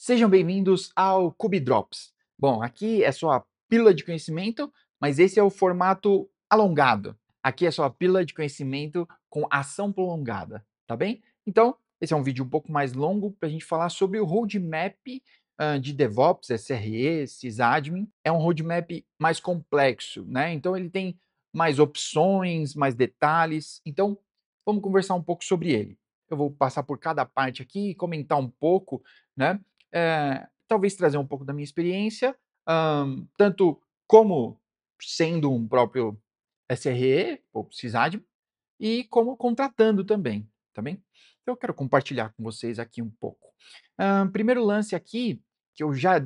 Sejam bem-vindos ao CubeDrops. Bom, aqui é sua pílula de conhecimento, mas esse é o formato alongado. Aqui é sua pílula de conhecimento com ação prolongada, tá bem? Então, esse é um vídeo um pouco mais longo para a gente falar sobre o roadmap de DevOps, SRE, Sysadmin. É um roadmap mais complexo, né? Então, ele tem mais opções, mais detalhes. Então, vamos conversar um pouco sobre ele. Eu vou passar por cada parte aqui e comentar um pouco, né? Talvez trazer um pouco da minha experiência, tanto como sendo um próprio SRE ou sysadmin e como contratando também, tá bem? Então eu quero compartilhar com vocês aqui um pouco. Primeiro lance aqui, que eu já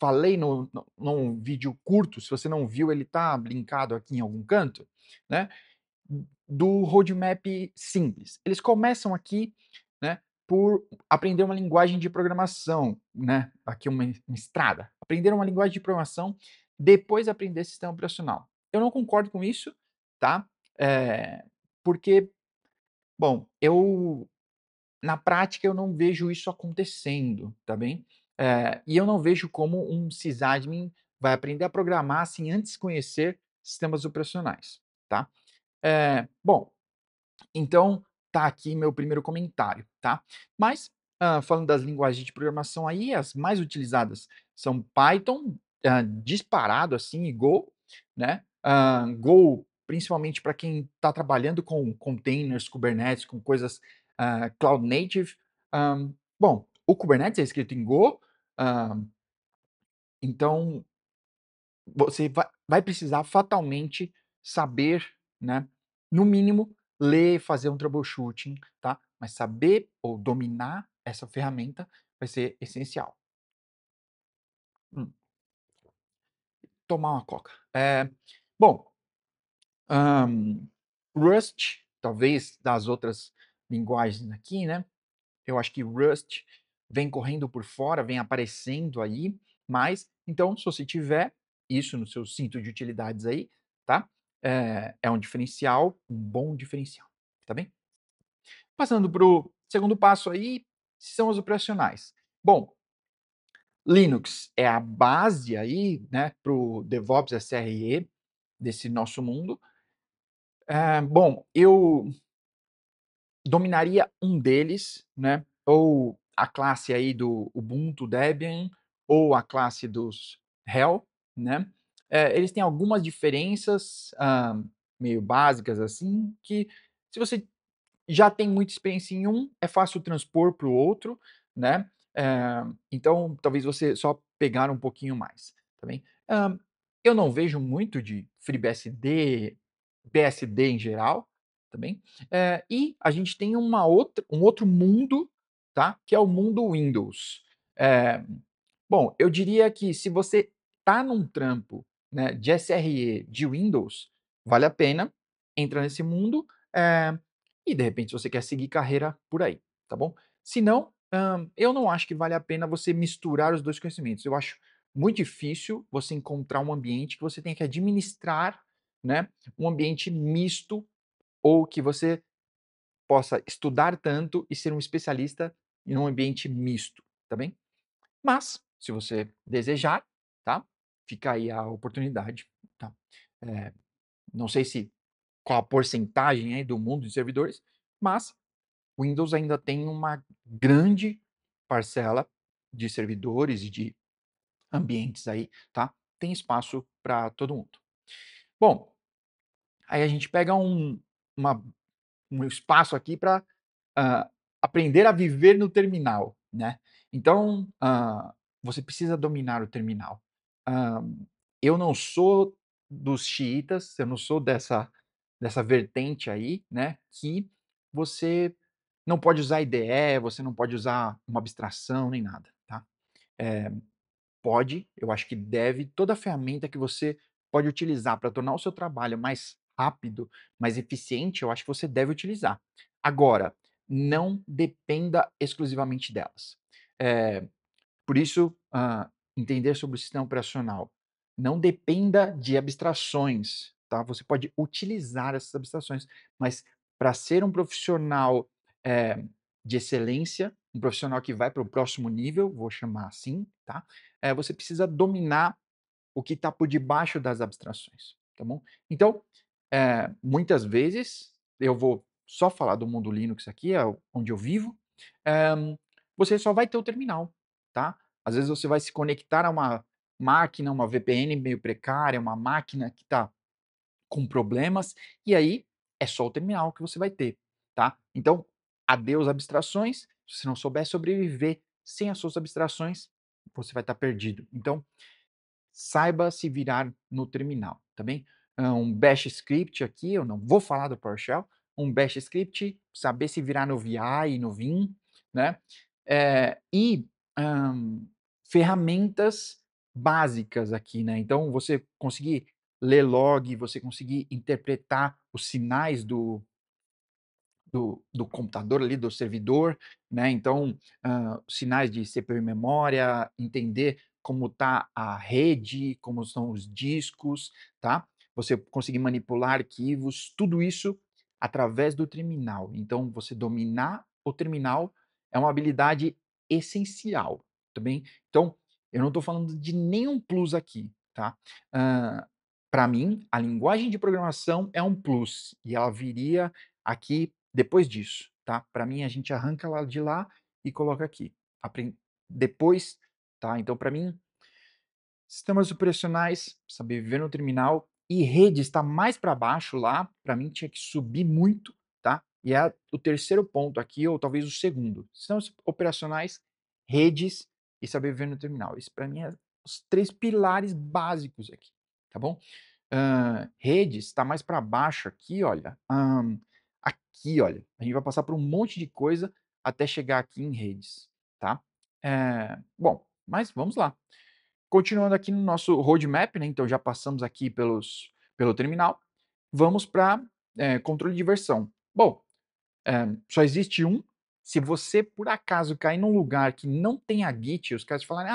falei num vídeo curto, se você não viu, ele está linkado aqui em algum canto, né? Do roadmap simples. Eles começam aqui, né, por aprender uma linguagem de programação, né? Aqui uma estrada. Aprender uma linguagem de programação, depois aprender sistema operacional. Eu não concordo com isso, tá? Porque, bom, eu na prática eu não vejo isso acontecendo, tá bem? E eu não vejo como um sysadmin vai aprender a programar sem antes conhecer sistemas operacionais, tá? Bom, então, tá aqui meu primeiro comentário, tá? Mas, falando das linguagens de programação aí, as mais utilizadas são Python, disparado assim, e Go, né? Go, principalmente para quem está trabalhando com containers, Kubernetes, com coisas cloud native. Bom, o Kubernetes é escrito em Go, ah, então você vai precisar fatalmente saber, né, no mínimo, ler, fazer um troubleshooting, tá? Mas saber ou dominar essa ferramenta vai ser essencial. Hum, tomar uma coca. Bom, Rust, talvez das outras linguagens aqui, né? Eu acho que Rust vem correndo por fora, vem aparecendo aí, mas então, se você tiver isso no seu cinto de utilidades aí, tá? É um diferencial, um bom diferencial, tá bem? Passando para o segundo passo aí, são os operacionais. Bom, Linux é a base aí, né, para o DevOps SRE desse nosso mundo. Bom, eu dominaria um deles, né, ou a classe aí do Ubuntu Debian, ou a classe dos Hell, né. Eles têm algumas diferenças, meio básicas, assim, que se você já tem muita experiência em um, é fácil transpor para o outro, né. Então talvez você só pegar um pouquinho mais, tá bem. Eu não vejo muito de FreeBSD, BSD em geral, tá bem. E a gente tem um outro mundo, tá, que é o mundo Windows. Eh, Bom, eu diria que se você tá num trampo, né, de SRE de Windows, vale a pena, entra nesse mundo, e de repente você quer seguir carreira por aí, tá bom? Se não, eu não acho que vale a pena você misturar os 2 conhecimentos. Eu acho muito difícil você encontrar um ambiente que você tenha que administrar, né, um ambiente misto ou que você possa estudar tanto e ser um especialista em um ambiente misto, tá bem? Mas, se você desejar, tá, fica aí a oportunidade, tá. Eh, não sei se qual a porcentagem aí do mundo de servidores, mas Windows ainda tem uma grande parcela de servidores e de ambientes aí, tá. Tem espaço para todo mundo. Bom, aí a gente pega uma um espaço aqui para aprender a viver no terminal, né. Então, você precisa dominar o terminal. Hã, eu não sou dos xiitas, eu não sou dessa vertente aí, né, que você não pode usar IDE, você não pode usar uma abstração nem nada, tá. Eh Pode, eu acho que deve, toda ferramenta que você pode utilizar para tornar o seu trabalho mais rápido, mais eficiente, eu acho que você deve utilizar. Agora, não dependa exclusivamente delas. Eh, por isso, entender sobre o sistema operacional. Não dependa de abstrações, tá? Você pode utilizar essas abstrações, mas para ser um profissional, de excelência, um profissional que vai para o próximo nível, vou chamar assim, tá? Você precisa dominar o que está por debaixo das abstrações, tá bom? Então, muitas vezes, eu vou só falar do mundo Linux aqui, é onde eu vivo, você só vai ter o terminal, tá? Às vezes você vai se conectar a uma máquina, uma VPN meio precária, uma máquina que está com problemas, e aí é só o terminal que você vai ter, tá? Então, adeus abstrações, se você não souber sobreviver sem as suas abstrações, você vai estar perdido. Então, saiba se virar no terminal, tá bem? Um bash script aqui, eu não vou falar do PowerShell, um bash script, saber se virar no VI e no Vim, né? E ferramentas básicas aqui, né? Então, você conseguir ler log, você conseguir interpretar os sinais do computador ali, do servidor, né? Então, sinais de CPU e memória, entender como está a rede, como são os discos, tá? Você conseguir manipular arquivos, tudo isso através do terminal. Então, você dominar o terminal é uma habilidade essencial, tá bem? Então, eu não estou falando de nenhum plus aqui, tá? Para mim, a linguagem de programação é um plus e ela viria aqui depois disso, tá? Para mim, a gente arranca lá de lá e coloca aqui. Depois, tá? Então, para mim, sistemas operacionais, saber viver no terminal e rede está mais para baixo lá, para mim tinha que subir muito, tá? E é o terceiro ponto aqui, ou talvez o segundo. Sistemas operacionais, redes e saber viver no terminal. Isso para mim é os três pilares básicos aqui, tá bom? Redes está mais para baixo aqui, olha. Aqui, olha, a gente vai passar por um monte de coisa até chegar aqui em redes, tá? Bom, mas vamos lá. Continuando aqui no nosso roadmap, né? Então já passamos aqui pelo terminal. Vamos para controle de versão. Bom, só existe um. Se você, por acaso, cair num lugar que não tenha Git, os caras falarem,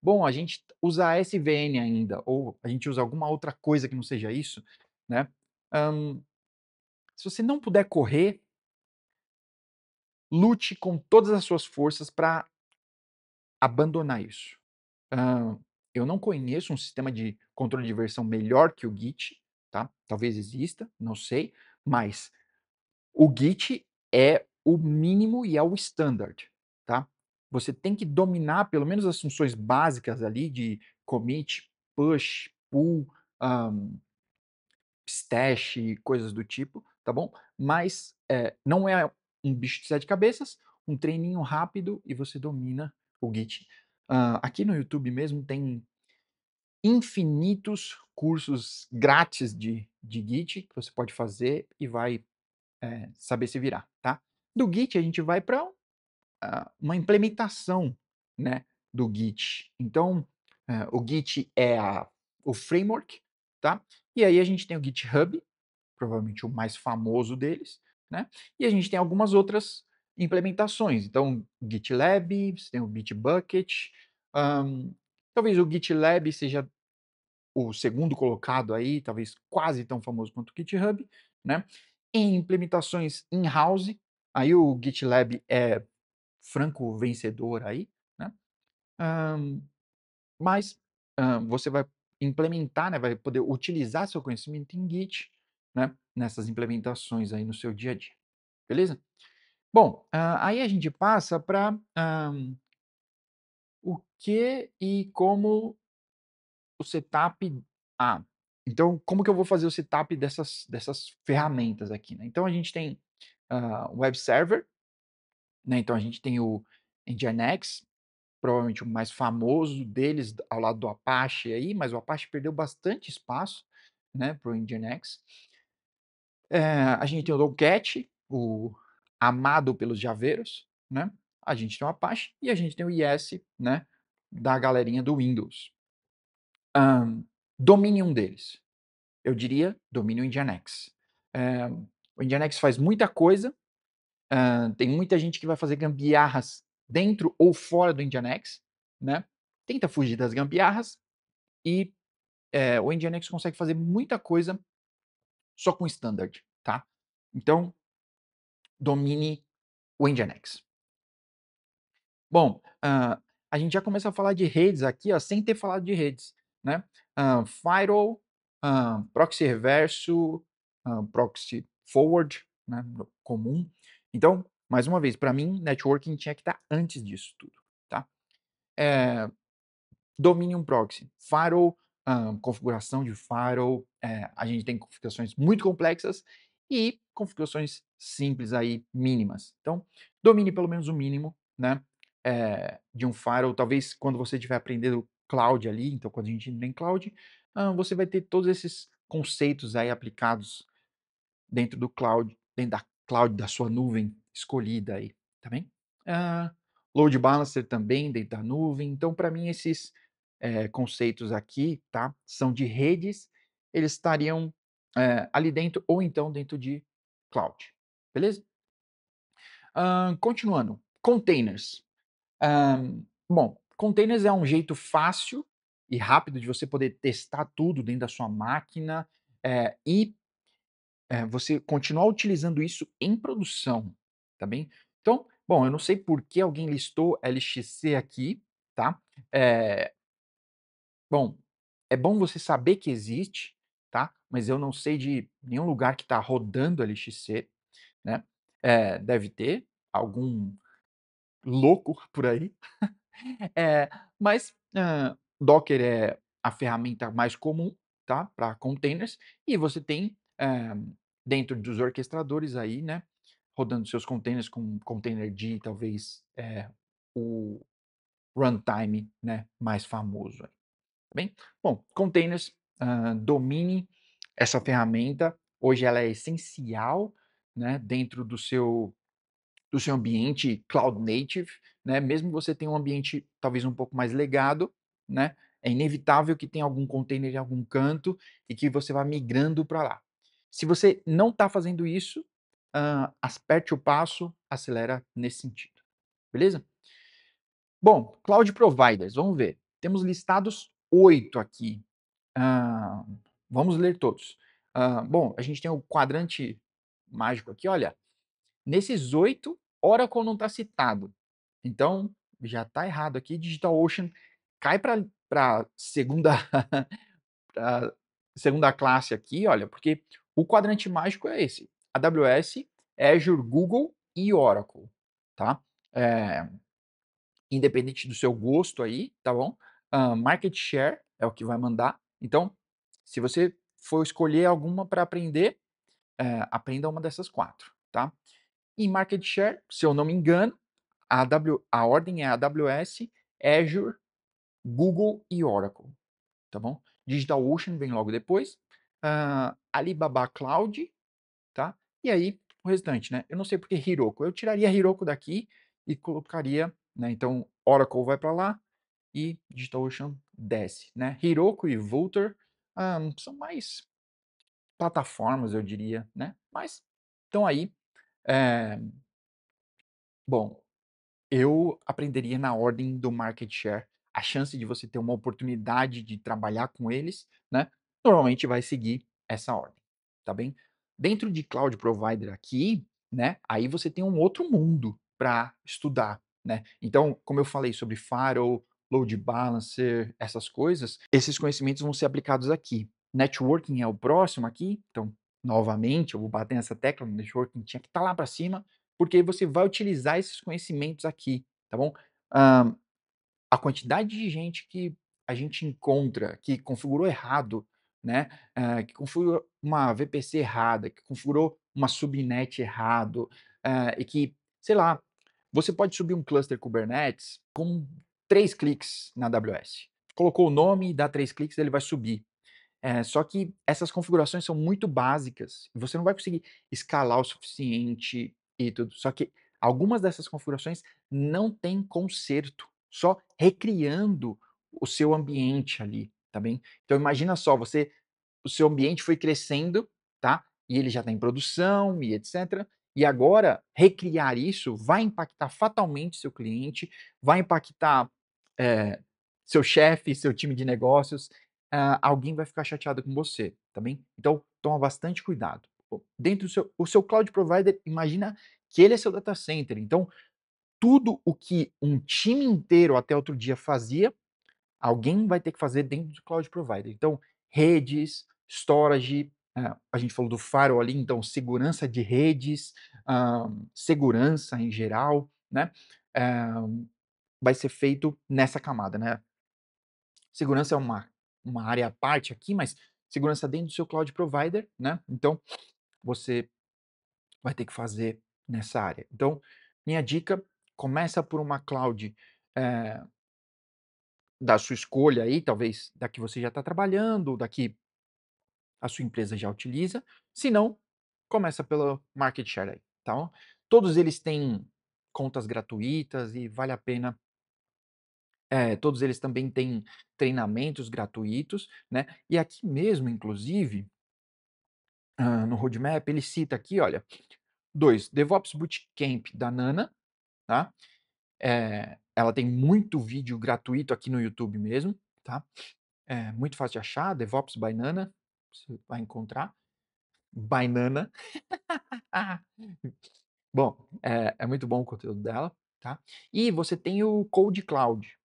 bom, a gente usa a SVN ainda, ou a gente usa alguma outra coisa que não seja isso, né? Se você não puder correr, lute com todas as suas forças para abandonar isso. Eu não conheço um sistema de controle de versão melhor que o Git, tá? Talvez exista, não sei, mas o Git é o mínimo e é o standard, tá? Você tem que dominar pelo menos as funções básicas ali de commit, push, pull, um, stash e coisas do tipo, tá bom? Mas não é um bicho de sete cabeças, um treininho rápido e você domina o Git. Aqui no YouTube mesmo tem infinitos cursos grátis de Git que você pode fazer e vai saber se virar, tá? Do Git a gente vai para uma implementação, né, do Git. Então, o Git é o framework, tá? E aí a gente tem o GitHub, provavelmente o mais famoso deles, né? E a gente tem algumas outras implementações. Então, GitLab, você tem o Bitbucket, talvez o GitLab seja o segundo colocado aí, talvez quase tão famoso quanto o GitHub, né? Em implementações in-house, aí o GitLab é franco vencedor aí, né? Mas você vai implementar, né, vai poder utilizar seu conhecimento em Git, né, nessas implementações aí no seu dia a dia, beleza? Bom, aí a gente passa para o que e como o setup. Então como que eu vou fazer o setup dessas ferramentas aqui, né? Então a gente tem web server, né? Então a gente tem o Nginx, provavelmente o mais famoso deles ao lado do Apache aí, mas o Apache perdeu bastante espaço, né, para o Nginx. A gente tem o Tomcat, o amado pelos javeiros, né? A gente tem o Apache e a gente tem o IS, né, da galerinha do Windows. Domine um deles. Eu diria, domine o Nginx. O Nginx faz muita coisa, tem muita gente que vai fazer gambiarras dentro ou fora do Nginx, né? Tenta fugir das gambiarras e o Nginx consegue fazer muita coisa só com standard, tá? Então, domine o Nginx. Bom, a gente já começa a falar de redes aqui, ó, sem ter falado de redes, né. Firewall, proxy reverso, proxy forward, né, comum. Então, mais uma vez, para mim, networking tinha que estar antes disso tudo, tá. Eh Dominion Proxy, firewall, configuração de firewall, a gente tem configurações muito complexas e configurações simples aí, mínimas. Então, domine pelo menos o mínimo, né, de um firewall, talvez quando você estiver aprendendo cloud ali, então quando a gente entra em cloud, você vai ter todos esses conceitos aí aplicados dentro do cloud, dentro da cloud da sua nuvem escolhida aí, tá bem? Hã, Load balancer também dentro da nuvem, então para mim esses, conceitos aqui, tá, são de redes, eles estariam, ali dentro ou então dentro de cloud, beleza? Continuando, containers. Bom, containers é um jeito fácil e rápido de você poder testar tudo dentro da sua máquina, e você continuar utilizando isso em produção, tá bem? Então, bom, eu não sei por que alguém listou LXC aqui, tá? Eh, Bom, é bom você saber que existe, tá? Mas eu não sei de nenhum lugar que está rodando LXC, né? Deve ter algum louco por aí. É, mas, Docker é a ferramenta mais comum, tá, para containers, e você tem, dentro dos orquestradores aí, né, rodando seus containers com containerd, talvez, o runtime, né, mais famoso aí, tá bem? Bom, containers, domine essa ferramenta, hoje ela é essencial, né, dentro do seu ambiente cloud native, né, mesmo que você tenha um ambiente talvez um pouco mais legado, né, é inevitável que tenha algum container em algum canto e que você vá migrando para lá. Se você não está fazendo isso, aperte o passo, acelera nesse sentido, beleza? Bom, cloud providers, vamos ver. Temos listados 8 aqui. Hã, Vamos ler todos. Bom, a gente tem o quadrante mágico aqui, olha, nesses 8, Oracle não está citado. Então, já está errado aqui, DigitalOcean cai para segunda pra segunda classe aqui, olha, porque o quadrante mágico é esse: AWS, Azure, Google e Oracle, tá. Eh, Independente do seu gosto aí, tá bom. Market share é o que vai mandar. Então, se você for escolher alguma para aprender, aprenda uma dessas 4, tá. Em market share, se eu não me engano, a ordem é AWS, Azure, Google e Oracle, tá bom? DigitalOcean vem logo depois, Alibaba Cloud, tá? E aí o restante, né? Eu não sei porque Heroku, eu tiraria Heroku daqui e colocaria, né, então Oracle vai para lá e DigitalOcean desce, né? Heroku e Vultr, são mais plataformas, eu diria, né? Mas estão aí, eh, bom, eu aprenderia na ordem do market share. A chance de você ter uma oportunidade de trabalhar com eles, né, normalmente vai seguir essa ordem, tá bem? Dentro de cloud provider aqui, né, aí você tem um outro mundo para estudar, né. Então, como eu falei sobre firewall, load balancer, essas coisas, esses conhecimentos vão ser aplicados aqui. Networking é o próximo aqui, então, novamente, eu vou bater nessa tecla, networking tinha que estar lá para cima, porque você vai utilizar esses conhecimentos aqui, tá bom? Hã, a quantidade de gente que a gente encontra que configurou errado, né, que configurou uma VPC errada, que configurou uma subnet errado, e que, sei lá, você pode subir um cluster Kubernetes com 3 cliques na AWS. Colocou o nome, dá 3 cliques, ele vai subir. Só que essas configurações são muito básicas, e você não vai conseguir escalar o suficiente e tudo. Só que algumas dessas configurações não têm conserto, só recriando o seu ambiente ali, tá bem? Então imagina só, o seu ambiente foi crescendo, tá, e ele já está em produção e etcétera, e agora recriar isso vai impactar fatalmente seu cliente, vai impactar, eh, seu chefe, seu time de negócios, alguém vai ficar chateado com você, tá bem? Então toma bastante cuidado. Dentro do seu cloud provider, imagina que ele é seu data center, então tudo o que um time inteiro até outro dia fazia, alguém vai ter que fazer dentro do cloud provider. Então, redes, storage, a gente falou do firewall ali, então segurança de redes, segurança em geral, né, vai ser feito nessa camada, né. Segurança é uma área à parte aqui, mas segurança dentro do seu cloud provider, né, então você vai ter que fazer nessa área. Então, minha dica, começa por uma cloud, eh, da sua escolha aí, talvez da que você já está trabalhando, da que a sua empresa já utiliza, se não, começa pelo market share aí, tá bom? Todos eles têm contas gratuitas e vale a pena, todos eles também têm treinamentos gratuitos, né, e aqui mesmo inclusive, no roadmap ele cita aqui olha, 2 DevOps Bootcamp da Nana, tá, ela tem muito vídeo gratuito aqui no YouTube mesmo, tá, é muito fácil de achar, DevOps by Nana, você vai encontrar, by Nana. Bom, é muito bom o conteúdo dela, tá. E você tem o Code Cloud,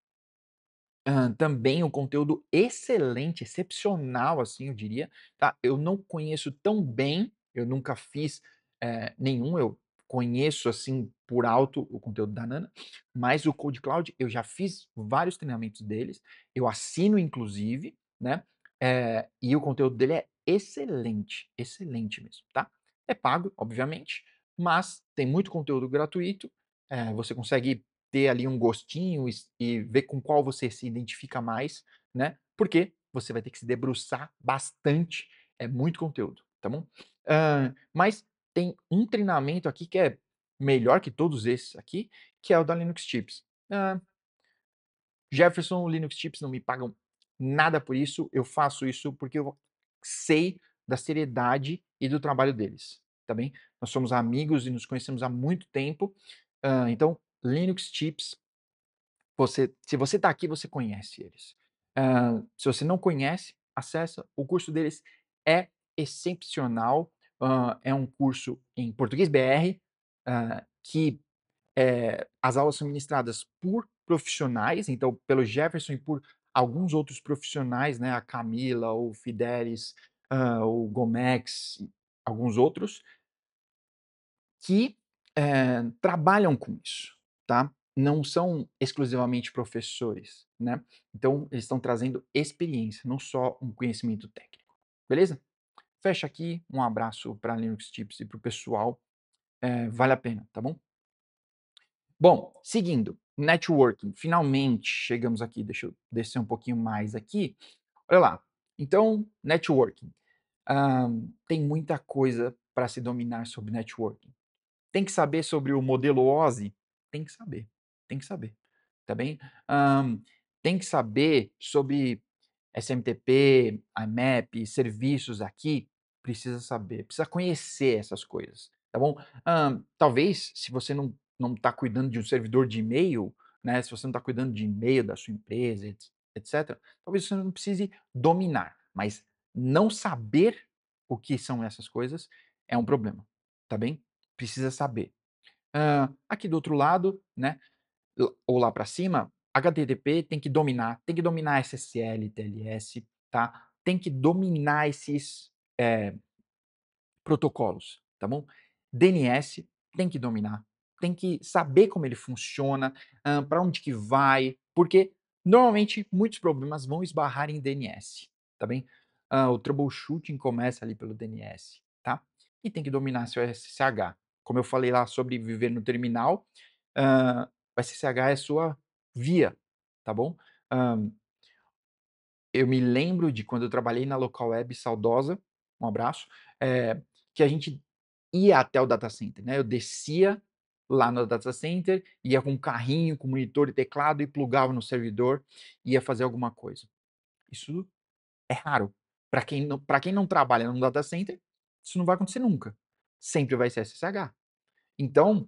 também um conteúdo excelente, excepcional, assim, eu diria, tá. Eu não conheço tão bem, eu nunca fiz, nenhum, eu conheço, assim, por alto o conteúdo da Nana, mas o Code Cloud eu já fiz vários treinamentos deles, eu assino inclusive, né, e o conteúdo dele é excelente, excelente mesmo, tá. É pago, obviamente, mas tem muito conteúdo gratuito, você consegue ter ali um gostinho e ver com qual você se identifica mais, né, porque você vai ter que se debruçar bastante, é muito conteúdo, tá bom? Mas tem um treinamento aqui que é melhor que todos esses aqui, que é o da Linux Tips. Jefferson, Linux Tips não me pagam nada por isso, eu faço isso porque eu sei da seriedade e do trabalho deles, tá bem? Nós somos amigos e nos conhecemos há muito tempo, então Linux Tips se você está aqui, você conhece eles. Se você não conhece, acessa. O curso deles é excepcional. É um curso em português BR, que as aulas são ministradas por profissionais, então pelo Jefferson e por alguns outros profissionais, né, a Camila, o Fidelis, o Gomex, alguns outros, que, trabalham com isso, tá. Não são exclusivamente professores, né. Então eles estão trazendo experiência, não só um conhecimento técnico, beleza? Fecha aqui, um abraço para Linux Tips e para o pessoal, vale a pena, tá bom? Bom, seguindo, networking, finalmente chegamos aqui, deixa eu descer um pouquinho mais aqui. Olha lá, então networking, tem muita coisa para se dominar sobre networking. Tem que saber sobre o modelo OSI? Tem que saber, tem que saber, tá bem? Tem que saber sobre SMTP, IMAP, serviços aqui, precisa saber, precisa conhecer essas coisas, tá bom? Talvez, se você não está cuidando de um servidor de e-mail, né, se você não está cuidando de e-mail da sua empresa, etc., talvez você não precise dominar, mas não saber o que são essas coisas é um problema, tá bem? Precisa saber. Aqui do outro lado, né, ou lá para cima, HTTP tem que dominar SSL, TLS, tá? Tem que dominar esses, protocolos, tá bom? DNS tem que dominar, tem que saber como ele funciona, para onde que vai, porque normalmente muitos problemas vão esbarrar em DNS, tá bem? O troubleshooting começa ali pelo DNS, tá? E tem que dominar seu SSH. Como eu falei lá sobre viver no terminal, o SSH é sua via, tá bom? Hã, eu me lembro de quando eu trabalhei na local web saudosa, um abraço, que a gente ia até o data center, né, eu descia lá no data center, ia com um carrinho, com monitor e teclado e plugava no servidor, ia fazer alguma coisa. Isso é raro. Para quem não trabalha num data center, isso não vai acontecer nunca. Sempre vai ser SSH. Então,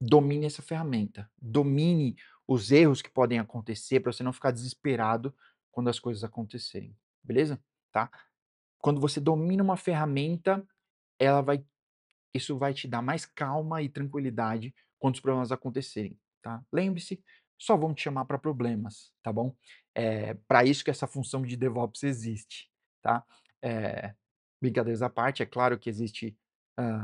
domine essa ferramenta, domine os erros que podem acontecer para você não ficar desesperado quando as coisas acontecerem, beleza? Tá? Quando você domina uma ferramenta, ela vai isso vai te dar mais calma e tranquilidade quando os problemas acontecerem, tá? Lembre-se, só vão te chamar para problemas, tá bom? É para isso que essa função de DevOps existe, tá? Eh, Brincadeiras à parte, é claro que existe,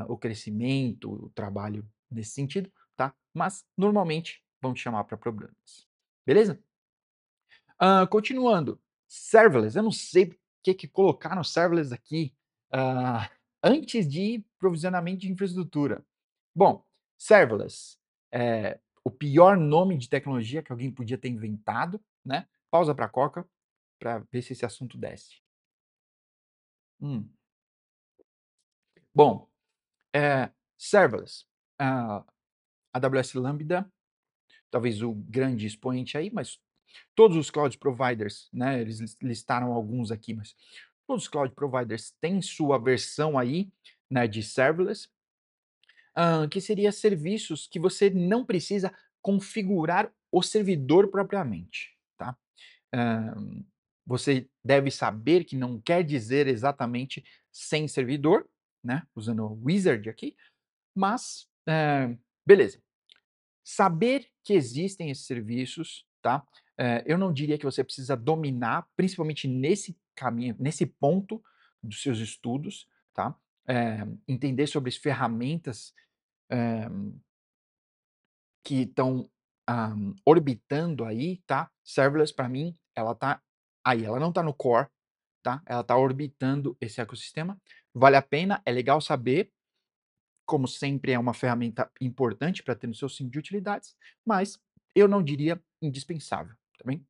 o crescimento, o trabalho nesse sentido, tá? Mas normalmente vão te chamar para problemas, beleza? Continuando, serverless, eu não sei por que colocaram serverless aqui, hã, antes de provisionamento de infraestrutura. Bom, serverless, o pior nome de tecnologia que alguém podia ter inventado, né. Pausa pra coca, para ver se esse assunto desce. Hum. Bom, serverless, hã, AWS Lambda, talvez o grande expoente aí, mas todos os cloud providers, né, eles listaram alguns aqui, mas todos os cloud providers têm sua versão aí, né, de serverless, que seria serviços que você não precisa configurar o servidor propriamente, tá. Hã, Você deve saber que não quer dizer exatamente sem servidor, né, usando o wizard aqui, mas, beleza. Saber que existem esses serviços, tá, eu não diria que você precisa dominar, principalmente nesse caminho, nesse ponto dos seus estudos, tá, entender sobre as ferramentas, eh, que estão, orbitando aí, tá. Serverless para mim, ela tá aí, ela não tá no core, tá, ela tá orbitando esse ecossistema. Vale a pena, é legal saber, como sempre é uma ferramenta importante para ter no seu sim de utilidades, mas eu não diria indispensável, tá bem?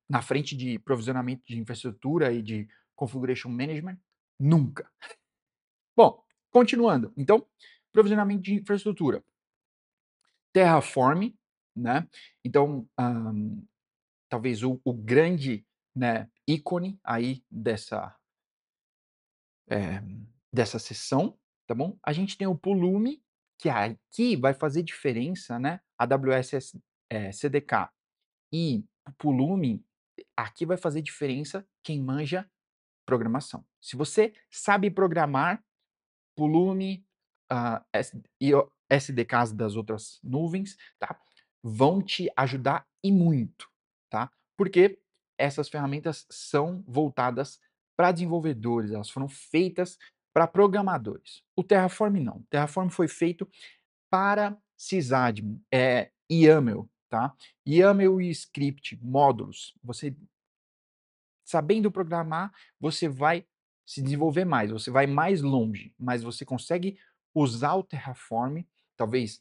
Na frente de provisionamento de infraestrutura e de configuration management, nunca. Bom, continuando, então, provisionamento de infraestrutura. Terraform, né, então, talvez o grande, né, ícone aí eh, dessa sessão, tá bom? A gente tem o Pulumi, que aqui vai fazer diferença, né, AWS CDK e o Pulumi, aqui vai fazer diferença quem manja programação. Se você sabe programar, Pulumi, SDKs das outras nuvens, tá, vão te ajudar e muito, tá, porque essas ferramentas são voltadas para desenvolvedores, elas foram feitas para programadores. O Terraform não, o Terraform foi feito para sysadmin, YAML, tá, YAML e script, módulos, você sabendo programar, você vai se desenvolver mais, você vai mais longe, mas você consegue usar o Terraform, talvez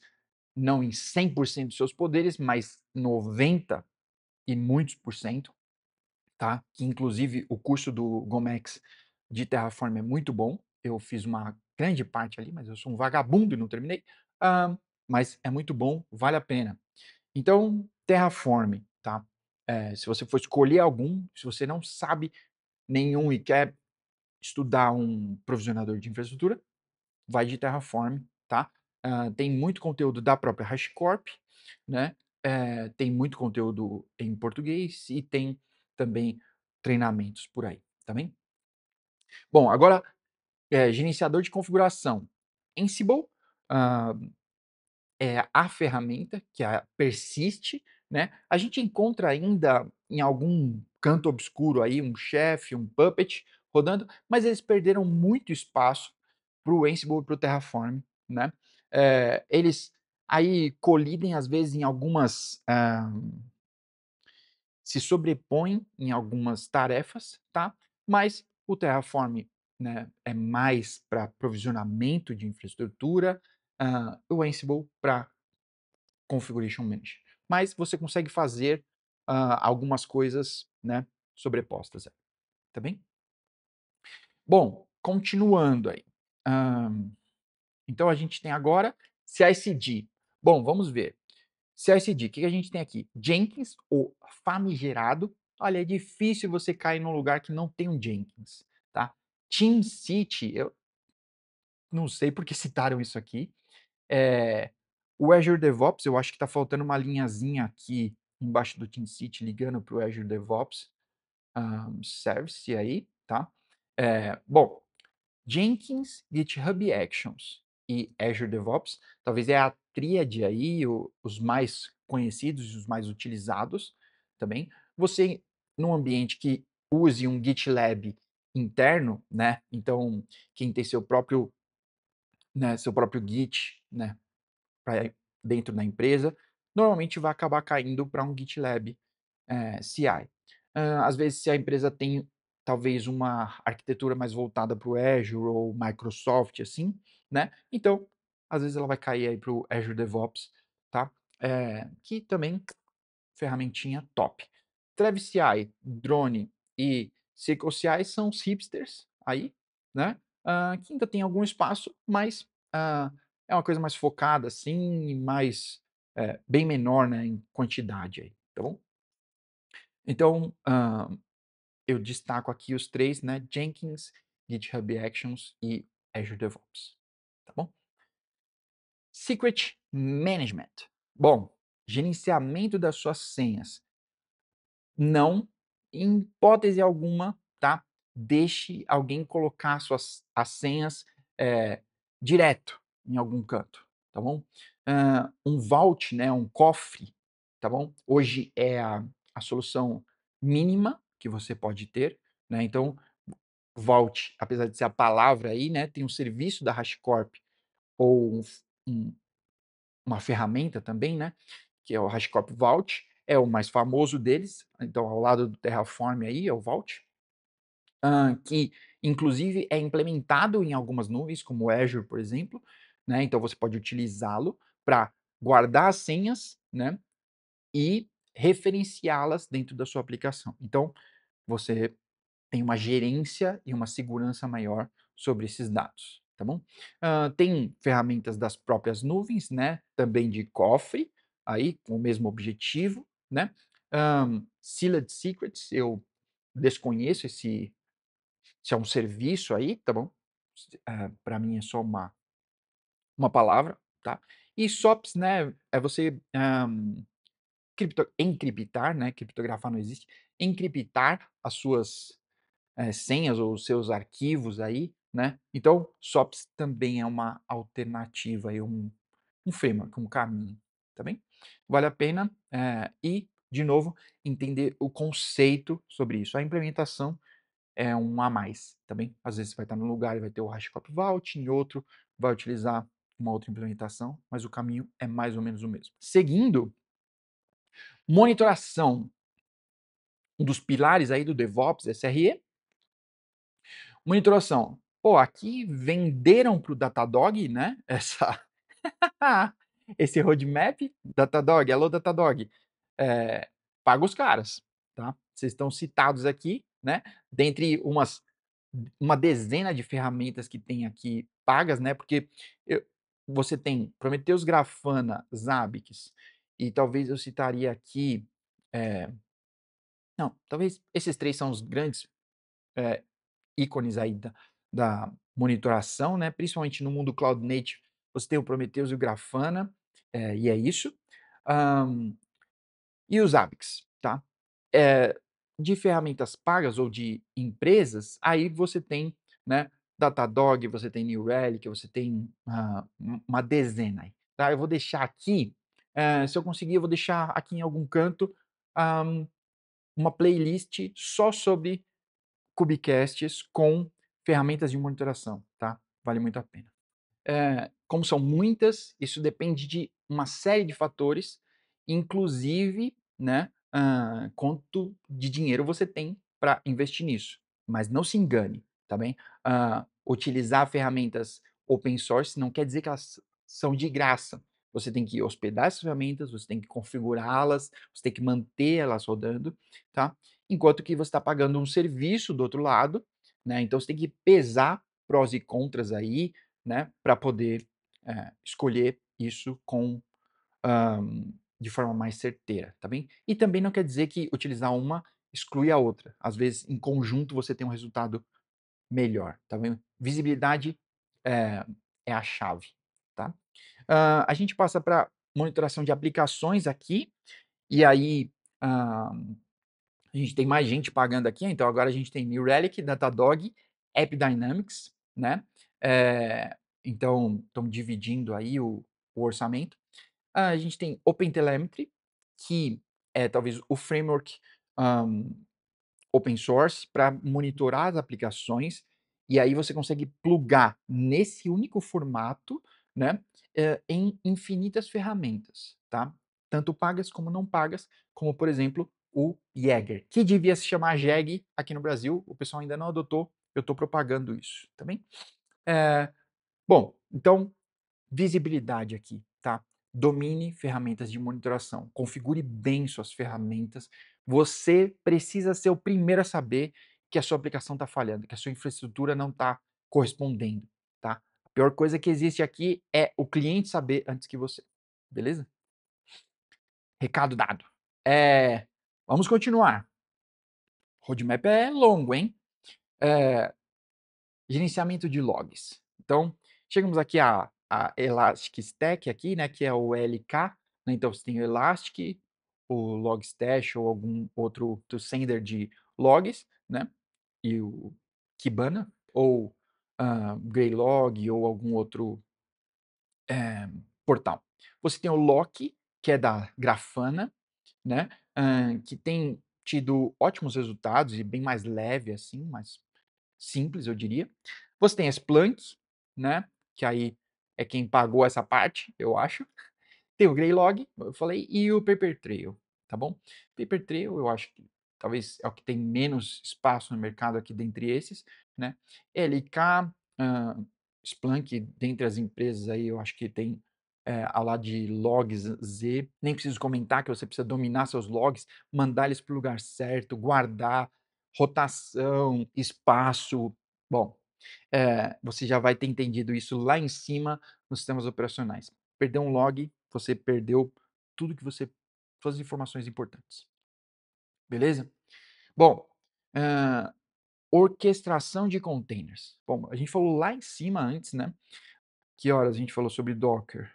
não em 100% dos seus poderes, mas 90 e muitos por cento, tá? Que inclusive o curso do Gomex de Terraform é muito bom. Eu fiz uma grande parte ali, mas eu sou um vagabundo e não terminei. Mas é muito bom, vale a pena. Então, Terraform, tá? Se você for escolher algum, se você não sabe nenhum e quer estudar um provisionador de infraestrutura, vai de Terraform, tá? Tem muito conteúdo da própria HashiCorp, né? Tem muito conteúdo em português e tem também treinamentos por aí, tá bem? Bom, agora, gerenciador de configuração. Ansible, hã, é a ferramenta que persiste, né? A gente encontra ainda em algum canto obscuro aí um Chef, um Puppet rodando, mas eles perderam muito espaço para o Ansible e para o Terraform, né? Eles aí colidem às vezes em algumas, se sobrepõem em algumas tarefas, tá? Mas o Terraform, né, é mais para provisionamento de infraestrutura, o Ansible para Configuration Manager. Mas você consegue fazer, algumas coisas, né, sobrepostas aí, tá bem? Bom, continuando aí, hã, então a gente tem agora CI/CD. Bom, vamos ver. CI/CD, que a gente tem aqui? Jenkins, o famigerado. Olha, é difícil você cair num lugar que não tem um Jenkins, tá? TeamCity, eu não sei por que citaram isso aqui. O Azure DevOps, eu acho que está faltando uma linhazinha aqui embaixo do TeamCity ligando para o Azure DevOps, Service aí, tá? Bom, Jenkins, GitHub Actions. e Azure DevOps, talvez é a tríade aí, os mais conhecidos e os mais utilizados também. Você, num ambiente que use um GitLab interno, né? Então, quem tem seu próprio Git, né, dentro da empresa, normalmente vai acabar caindo para um GitLab CI. Às vezes, se a empresa tem talvez uma arquitetura mais voltada para o Azure ou Microsoft, assim, né? Então, às vezes ela vai cair aí para o Azure DevOps, tá? Que também ferramentinha top. Travis CI, Drone e SQL CI são os hipsters aí, né? Que ainda tem algum espaço, mas é uma coisa mais focada, assim, mais bem menor, né, em quantidade aí, tá bom? Então, eu destaco aqui os três, né? Jenkins, GitHub Actions e Azure DevOps, tá bom? Secret Management. Bom, gerenciamento das suas senhas. Não, em hipótese alguma, tá? Deixe alguém colocar as senhas direto em algum canto, tá bom? Um vault, né, um cofre, tá bom? Hoje é a solução mínima que você pode ter, né? Então, vault, apesar de ser a palavra aí, né, tem um serviço da HashiCorp ou um uma ferramenta também, né, que é o HashiCorp Vault, é o mais famoso deles, então ao lado do Terraform aí é o Vault, que inclusive é implementado em algumas nuvens, como o Azure, por exemplo, né, então você pode utilizá-lo para guardar as senhas, né, e referenciá-las dentro da sua aplicação. Então, você tem uma gerência e uma segurança maior sobre esses dados, tá bom? Tem ferramentas das próprias nuvens, né? Também de cofre, aí com o mesmo objetivo, né? Sealed Secrets, eu desconheço se é um serviço aí, tá bom? Para mim é só uma palavra, tá? E SOPs, né? É você encriptar, né? Criptografar não existe. Encriptar as suas senhas ou seus arquivos aí, né? Então, SOPs também é uma alternativa aí, um framework, um caminho, tá bem? Vale a pena e, de novo, entender o conceito sobre isso. A implementação é um a mais, tá bem? Às vezes você vai estar num lugar e vai ter o HashiCorp Vault, em outro vai utilizar uma outra implementação, mas o caminho é mais ou menos o mesmo. Seguindo, monitoração. Um dos pilares aí do DevOps, SRE, monitoração. Pô, aqui venderam para o Datadog, né? Esse roadmap, Datadog, alô Datadog, paga os caras, tá? Vocês estão citados aqui, né? Dentre uma dezena de ferramentas que tem aqui pagas, né? Porque você tem Prometheus, Grafana, Zabbix, e talvez eu citaria aqui, não, talvez esses três são os grandes ícones aí da monitoração, né? Principalmente no mundo Cloud Native, você tem o Prometheus e o Grafana, e é isso. E os Zabbix, tá? De ferramentas pagas ou de empresas, aí você tem, né, Datadog, você tem New Relic, você tem uma dezena aí, tá? Eu vou deixar aqui, se eu conseguir, eu vou deixar aqui em algum canto uma playlist só sobre Kubecasts com ferramentas de monitoração, tá? Vale muito a pena. Como são muitas, isso depende de uma série de fatores, inclusive, né, quanto de dinheiro você tem para investir nisso. Mas não se engane, tá bem? Utilizar ferramentas open source não quer dizer que elas são de graça. Você tem que hospedar essas ferramentas, você tem que configurá-las, você tem que manter elas rodando, tá? Enquanto que você está pagando um serviço do outro lado, né? Então você tem que pesar prós e contras aí, né, para poder escolher isso de forma mais certeira, tá bem? E também não quer dizer que utilizar uma exclui a outra. Às vezes, em conjunto, você tem um resultado melhor, tá bem? Visibilidade é a chave, tá? A gente passa para monitoração de aplicações aqui, e aí a gente tem mais gente pagando aqui, então agora a gente tem New Relic, Datadog, AppDynamics, né? então estamos dividindo aí o orçamento. A gente tem OpenTelemetry, que é talvez o framework, hã, open source para monitorar as aplicações, e aí você consegue plugar nesse único formato, né, em infinitas ferramentas, tá? Tanto pagas como não pagas, como por exemplo o Jaeger, que devia se chamar Jeg aqui no Brasil, o pessoal ainda não adotou, eu estou propagando isso, tá bem? Bom, então visibilidade aqui, tá? Domine ferramentas de monitoração, configure bem suas ferramentas. Você precisa ser o primeiro a saber que a sua aplicação está falhando, que a sua infraestrutura não está correspondendo, tá? A pior coisa que existe aqui é o cliente saber antes que você, beleza? Recado dado. Vamos continuar. Roadmap é longo, hein? Eh, Gerenciamento de logs. Então, chegamos aqui a Elastic Stack aqui, né, que é o ELK, né, então você tem o Elastic, o Logstash ou algum outro sender de logs, né, e o Kibana, ou Greylog ou algum outro portal. Você tem o Loki, que é da Grafana, né, que tem tido ótimos resultados e bem mais leve assim, mais simples, eu diria. Você tem a Splunk, né, que aí é quem pagou essa parte, eu acho. Tem o Greylog, eu falei, e o Papertrail, tá bom? Papertrail eu acho que talvez é o que tem menos espaço no mercado aqui dentre esses, né. LK, hã, Splunk, dentre as empresas aí, eu acho que tem, a lá de logs Z, nem preciso comentar que você precisa dominar seus logs, mandar eles para o lugar certo, guardar, rotação, espaço. Bom, você já vai ter entendido isso lá em cima nos sistemas operacionais. Perder um log, você perdeu tudo que você todas as informações importantes, beleza? Bom, hã, orquestração de containers. Bom, a gente falou lá em cima antes, né, que horas a gente falou sobre Docker?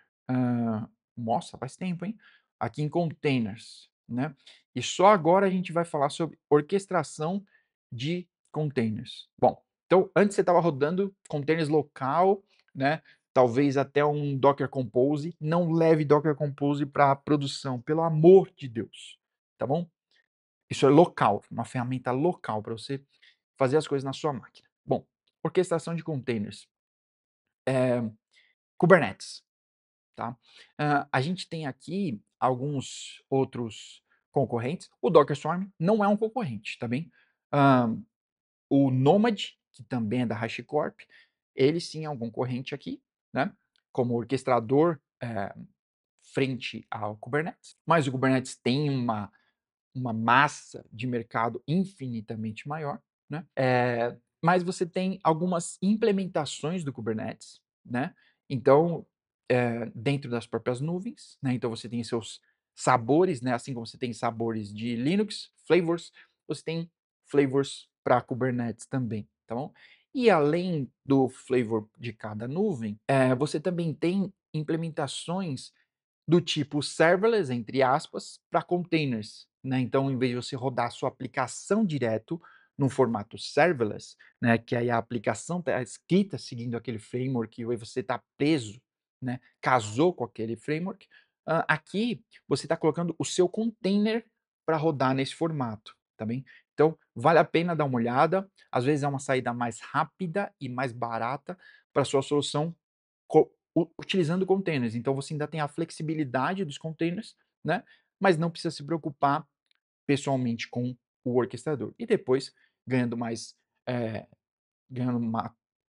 Nossa, faz tempo, hein? Aqui em containers, né? E só agora a gente vai falar sobre orquestração de containers. Bom, então antes você estava rodando containers local, né? Talvez até um Docker Compose. Não leve Docker Compose para produção, pelo amor de Deus, tá bom? Isso é local, uma ferramenta local para você fazer as coisas na sua máquina. Bom, orquestração de containers. Kubernetes. Tá? A gente tem aqui alguns outros concorrentes. O Docker Swarm não é um concorrente, tá bem? Hã, o Nomad, que também é da HashiCorp, ele sim é um concorrente aqui, né? Como orquestrador frente ao Kubernetes. Mas o Kubernetes tem uma massa de mercado infinitamente maior, né? Mas você tem algumas implementações do Kubernetes, né? Então, dentro das próprias nuvens, né? Então você tem seus sabores, né? Assim como você tem sabores de Linux, flavors, você tem flavors para Kubernetes também, tá bom? E além do flavor de cada nuvem, você também tem implementações do tipo serverless, entre aspas, para containers, né? Então, em vez de você rodar a sua aplicação direto no formato serverless, né, que aí a aplicação está escrita seguindo aquele framework e aí você está preso, né, casou com aquele framework, aqui você está colocando o seu container para rodar nesse formato, tá bem? Então, vale a pena dar uma olhada, às vezes é uma saída mais rápida e mais barata para sua solução utilizando containers. Então você ainda tem a flexibilidade dos containers, né? Mas não precisa se preocupar pessoalmente com o orquestrador. E depois, ganhando mais, eh, ganhando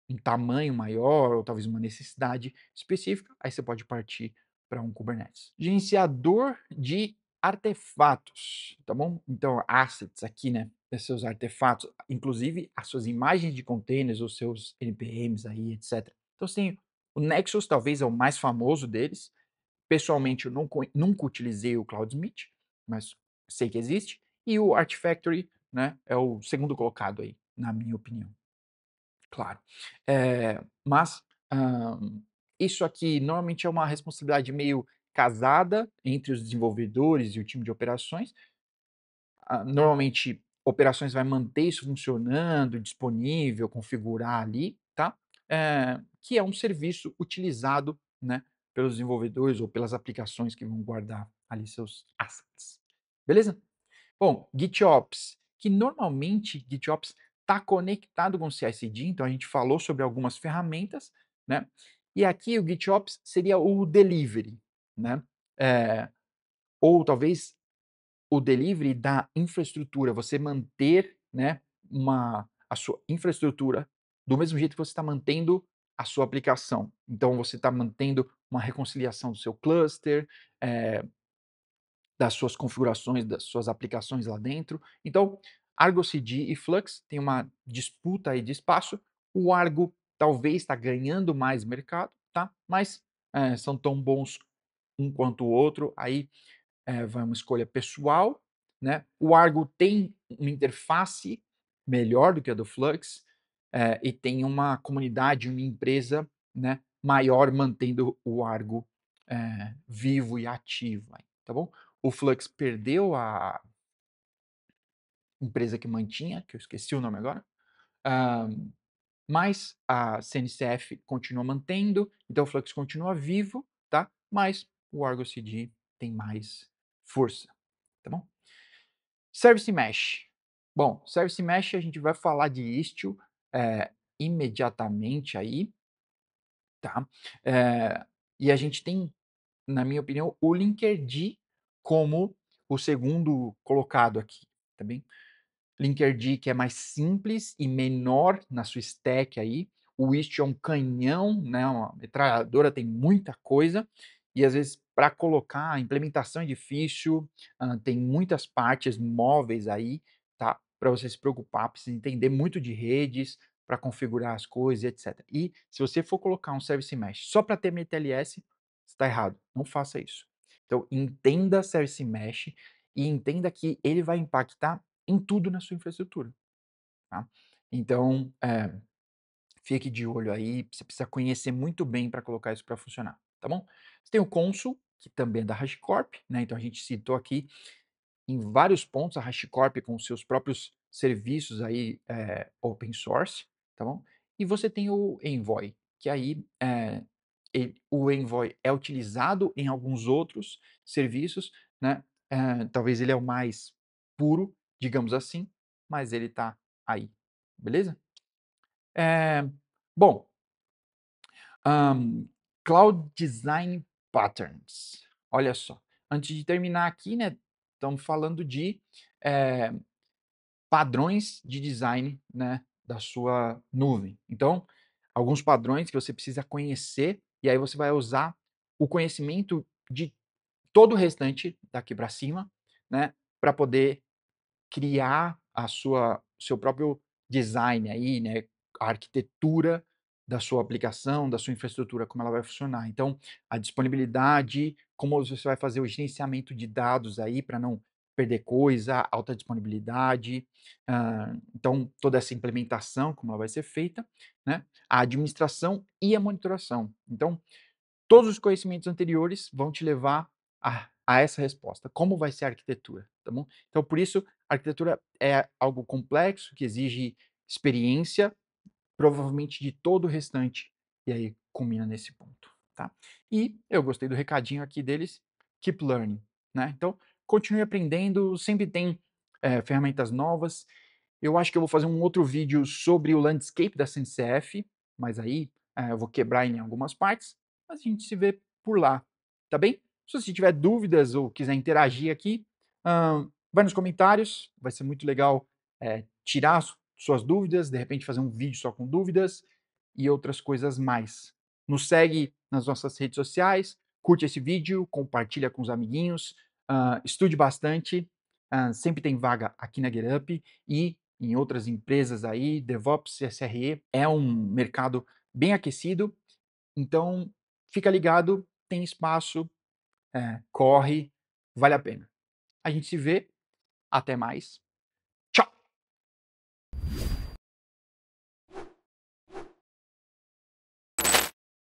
um tamanho maior ou talvez uma necessidade específica, aí você pode partir para um Kubernetes. Gerenciador de artefatos, tá bom? Então, assets aqui, né? Esses seus artefatos, inclusive as suas imagens de containers, os seus NPMs aí, etc. Então, você tem o Nexus, talvez é o mais famoso deles. Pessoalmente, eu nunca utilizei o Cloudsmith, mas sei que existe. E o Artifactory, né? É o segundo colocado aí, na minha opinião. Claro. Mas, hã, isso aqui normalmente é uma responsabilidade meio casada entre os desenvolvedores e o time de operações. Normalmente, operações vai manter isso funcionando, disponível, configurar ali, tá. que é um serviço utilizado, né, pelos desenvolvedores ou pelas aplicações que vão guardar ali seus assets. Beleza? Bom, GitOps, que normalmente GitOps está conectado com o CI/CD, então a gente falou sobre algumas ferramentas, né? E aqui o GitOps seria o delivery, né? Eh, ou talvez o delivery da infraestrutura, você manter, né, a sua infraestrutura do mesmo jeito que você está mantendo a sua aplicação. Então você está mantendo uma reconciliação do seu cluster, eh, das suas configurações, das suas aplicações lá dentro. Então, Argo CD e Flux tem uma disputa aí de espaço. O Argo talvez está ganhando mais mercado, tá? Mas são tão bons um quanto o outro. Aí vai uma escolha pessoal, né? O Argo tem uma interface melhor do que a do Flux e tem uma comunidade, uma empresa, né, maior mantendo o Argo vivo e ativo, aí, tá bom? O Flux perdeu a empresa que mantinha, que eu esqueci o nome agora, ah, mas a CNCF continua mantendo, então o Flux continua vivo, tá? Mas o Argo CD tem mais força, tá bom? Service Mesh. Bom, Service Mesh a gente vai falar de Istio imediatamente aí, tá? E a gente tem, na minha opinião, o Linkerd como o segundo colocado aqui, tá bem? Linkerd que é mais simples e menor na sua stack aí. O Istio é um canhão, né, uma metralhadora, tem muita coisa, e às vezes para colocar a implementação é difícil, tem muitas partes móveis aí, tá? Para você se preocupar, precisa entender muito de redes para configurar as coisas, etc. E se você for colocar um Service Mesh só para ter MTLS, está errado. Não faça isso. Então, entenda Service Mesh e entenda que ele vai impactar em tudo na sua infraestrutura, tá? Então, fique de olho aí, você precisa conhecer muito bem para colocar isso para funcionar, tá bom? Você tem o Consul, que também é da HashiCorp, né? Então a gente citou aqui em vários pontos a HashiCorp com seus próprios serviços aí open source, tá bom? E você tem o Envoy, que aí o Envoy é utilizado em alguns outros serviços, né? Talvez ele é o mais puro, digamos assim, mas ele está aí, beleza? Eh, bom, Cloud Design Patterns. Olha só, antes de terminar aqui, né, estamos falando de eh, padrões de design, né, da sua nuvem. Então, alguns padrões que você precisa conhecer e aí você vai usar o conhecimento de todo o restante daqui para cima, né, para poder criar a seu próprio design aí, né, a arquitetura da sua aplicação, da sua infraestrutura, como ela vai funcionar. Então, a disponibilidade, como você vai fazer o gerenciamento de dados aí para não perder coisa, alta disponibilidade, então toda essa implementação, como ela vai ser feita, né, a administração e a monitoração. Então, todos os conhecimentos anteriores vão te levar a essa resposta. Como vai ser a arquitetura, tá bom? Então, por isso, a arquitetura é algo complexo, que exige experiência, provavelmente de todo o restante, e aí culmina nesse ponto, tá? E eu gostei do recadinho aqui deles, keep learning, né? Então, continue aprendendo, sempre tem ferramentas novas. Eu acho que eu vou fazer um outro vídeo sobre o landscape da CNCF, mas aí eu vou quebrar em algumas partes, mas a gente se vê por lá, tá bem? Se você tiver dúvidas ou quiser interagir aqui, vai nos comentários, vai ser muito legal tirar suas dúvidas, de repente fazer um vídeo só com dúvidas e outras coisas mais. Nos segue nas nossas redes sociais, curte esse vídeo, compartilha com os amiguinhos, estude bastante, sempre tem vaga aqui na GetUp e em outras empresas aí, DevOps, SRE, é um mercado bem aquecido, então fica ligado, tem espaço, corre, vale a pena. A gente se vê, até mais.